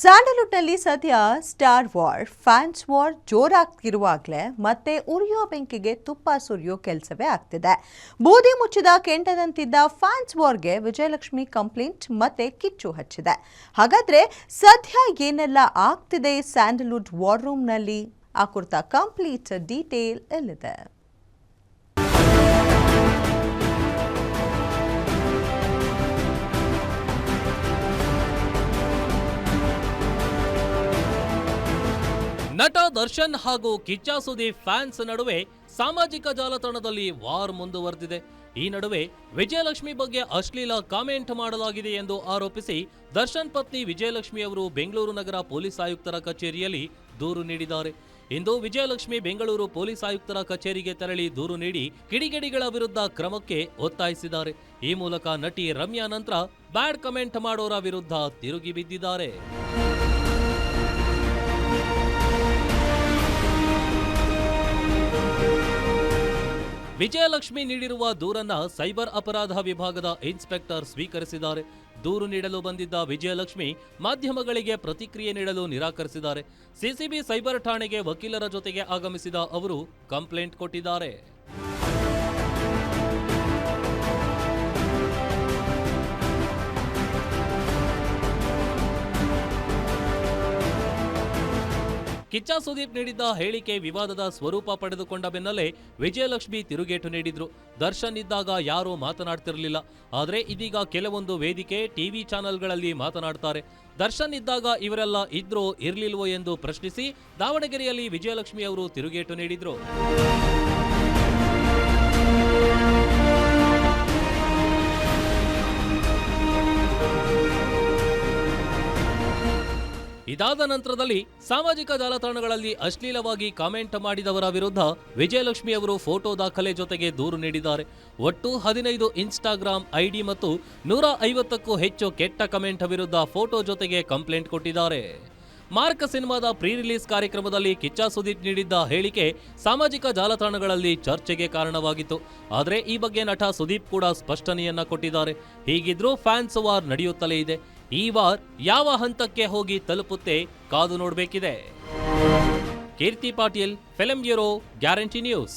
ಸ್ಯಾಂಡಲ್ವುಡ್ನಲ್ಲಿ ಸದ್ಯ star war fans war ಜೋರಾಗ್ತಿರುವಾಗಲೇ ಮತ್ತೆ ಉರಿಯೋ ಬೆಂಕಿಗೆ ತುಪ್ಪ ಸುರಿಯೋ ಕೆಲಸವೇ ಆಗ್ತಿದೆ. ಬೂದಿ ಮುಚ್ಚಿದ ಕೆಂಡದಂತಿದ್ದ ಫ್ಯಾನ್ಸ್ ವಾರ್ಗೆ ವಿಜಯಲಕ್ಷ್ಮಿ ಕಂಪ್ಲೇಂಟ್ ಮತ್ತೆ ಕಿಚ್ಚು ಹಚ್ಚಿದೆ. ಹಾಗಾದ್ರೆ ಸದ್ಯ ಏನೆಲ್ಲ ಆಗ್ತಿದೆ ಸ್ಯಾಂಡಲ್ವುಡ್ ವಾರ್ ರೂಮ್ನಲ್ಲಿ, ಆ ಕುರಿತ ಕಂಪ್ಲೀಟ್ ಡೀಟೇಲ್ ಎಲ್ಲಿದೆ? ನಟ ದರ್ಶನ್ ಹಾಗೂ ಕಿಚ್ಚ ಸುದೀಪ್ ಫ್ಯಾನ್ಸ್ ನಡುವೆ ಸಾಮಾಜಿಕ ಜಾಲತಾಣದಲ್ಲಿ ವಾರ್ ಮುಂದುವರೆದಿದೆ. ಈ ನಡುವೆ ವಿಜಯಲಕ್ಷ್ಮಿ ಬಗ್ಗೆ ಅಶ್ಲೀಲ ಕಾಮೆಂಟ್ ಮಾಡಲಾಗಿದೆ ಎಂದು ಆರೋಪಿಸಿ ದರ್ಶನ್ ಪತ್ನಿ ವಿಜಯಲಕ್ಷ್ಮಿ ಅವರು ಬೆಂಗಳೂರು ನಗರ ಪೊಲೀಸ್ ಆಯುಕ್ತರ ಕಚೇರಿಯಲ್ಲಿ ದೂರು ನೀಡಿದ್ದಾರೆ. ಇಂದು ವಿಜಯಲಕ್ಷ್ಮಿ ಬೆಂಗಳೂರು ಪೊಲೀಸ್ ಆಯುಕ್ತರ ಕಚೇರಿಗೆ ತೆರಳಿ ದೂರು ನೀಡಿ ಕಿಡಿಗೇಡಿಗಳ ವಿರುದ್ಧ ಕ್ರಮಕ್ಕೆ ಒತ್ತಾಯಿಸಿದ್ದಾರೆ. ಈ ಮೂಲಕ ನಟಿ ರಮ್ಯಾ ನಂತರ ಬ್ಯಾಡ್ ಕಮೆಂಟ್ ಮಾಡೋರ ವಿರುದ್ಧ ತಿರುಗಿ ಬಿದ್ದಿದ್ದಾರೆ. ವಿಜಯಲಕ್ಷ್ಮಿ ನೀಡಿರುವ ದೂರನ್ನ ಸೈಬರ್ ಅಪರಾಧ ವಿಭಾಗದ ಇನ್ಸ್ಪೆಕ್ಟರ್ ಸ್ವೀಕರಿಸಿದ್ದಾರೆ. ದೂರು ನೀಡಲು ಬಂದಿದ್ದ ವಿಜಯಲಕ್ಷ್ಮಿ ಮಾಧ್ಯಮಗಳಿಗೆ ಪ್ರತಿಕ್ರಿಯೆ ನೀಡಲು ನಿರಾಕರಿಸಿದ್ದಾರೆ. ಸಿಸಿಬಿ ಸೈಬರ್ ಠಾಣೆಗೆ ವಕೀಲರ ಜೊತೆಗೆ ಆಗಮಿಸಿದ ಅವರು ಕಂಪ್ಲೇಂಟ್ ಕೊಟ್ಟಿದ್ದಾರೆ. ಕಿಚ್ಚ ಸುದೀಪ್ ನೀಡಿದ್ದ ಹೇಳಿಕೆ ವಿವಾದದ ಸ್ವರೂಪ ಪಡೆದುಕೊಂಡ ಬೆನ್ನಲ್ಲೇ ವಿಜಯಲಕ್ಷ್ಮಿ ತಿರುಗೇಟು ನೀಡಿದ್ರು. ದರ್ಶನ್ ಇದ್ದಾಗ ಯಾರೂ ಮಾತನಾಡ್ತಿರಲಿಲ್ಲ, ಆದರೆ ಇದೀಗ ಕೆಲವೊಂದು ವೇದಿಕೆ ಟಿವಿ ಚಾನೆಲ್ಗಳಲ್ಲಿ ಮಾತನಾಡ್ತಾರೆ. ದರ್ಶನ್ ಇದ್ದಾಗ ಇವರೆಲ್ಲ ಇದ್ರೋ ಇರ್ಲಿಲ್ವೋ ಎಂದು ಪ್ರಶ್ನಿಸಿ ದಾವಣಗೆರೆಯಲ್ಲಿ ವಿಜಯಲಕ್ಷ್ಮಿ ಅವರು ತಿರುಗೇಟು ನೀಡಿದ್ರು. ಇದಾದ ನಂತರದಲ್ಲಿ ಸಾಮಾಜಿಕ ಜಾಲತಾಣಗಳಲ್ಲಿ ಅಶ್ಲೀಲವಾಗಿ ಕಾಮೆಂಟ್ ಮಾಡಿದವರ ವಿರುದ್ಧ ವಿಜಯಲಕ್ಷ್ಮಿ ಅವರು ಫೋಟೋ ದಾಖಲೆ ಜೊತೆಗೆ ದೂರು ನೀಡಿದ್ದಾರೆ. ಒಟ್ಟು 15 ಇನ್ಸ್ಟಾಗ್ರಾಂ ಐಡಿ ಮತ್ತು 150ಕ್ಕೂ ಹೆಚ್ಚು ಕೆಟ್ಟ ಕಮೆಂಟ್ ವಿರುದ್ಧ ಫೋಟೋ ಜೊತೆಗೆ ಕಂಪ್ಲೇಂಟ್ ಕೊಟ್ಟಿದ್ದಾರೆ. ಮಾರ್ಕ್ ಸಿನಿಮಾದ ಪ್ರೀ ರಿಲೀಸ್ ಕಾರ್ಯಕ್ರಮದಲ್ಲಿ ಕಿಚ್ಚ ಸುದೀಪ್ ನೀಡಿದ್ದ ಹೇಳಿಕೆ ಸಾಮಾಜಿಕ ಜಾಲತಾಣಗಳಲ್ಲಿ ಚರ್ಚೆಗೆ ಕಾರಣವಾಗಿತ್ತು. ಆದರೆ ಈ ಬಗ್ಗೆ ನಟ ಸುದೀಪ್ ಕೂಡ ಸ್ಪಷ್ಟನೆಯನ್ನ ಕೊಟ್ಟಿದ್ದಾರೆ. ಹೀಗಿದ್ರೂ ಫ್ಯಾನ್ಸ್ ವಾರ್ ನಡೆಯುತ್ತಲೇ ಇದೆ. ಈ ವಾರ್ ಯಾವ ಹಂತಕ್ಕೆ ಹೋಗಿ ತಲುಪುತ್ತೆ ಕಾದು ನೋಡಬೇಕಿದೆ. Keerthi Patil, film bureau, guarantee news.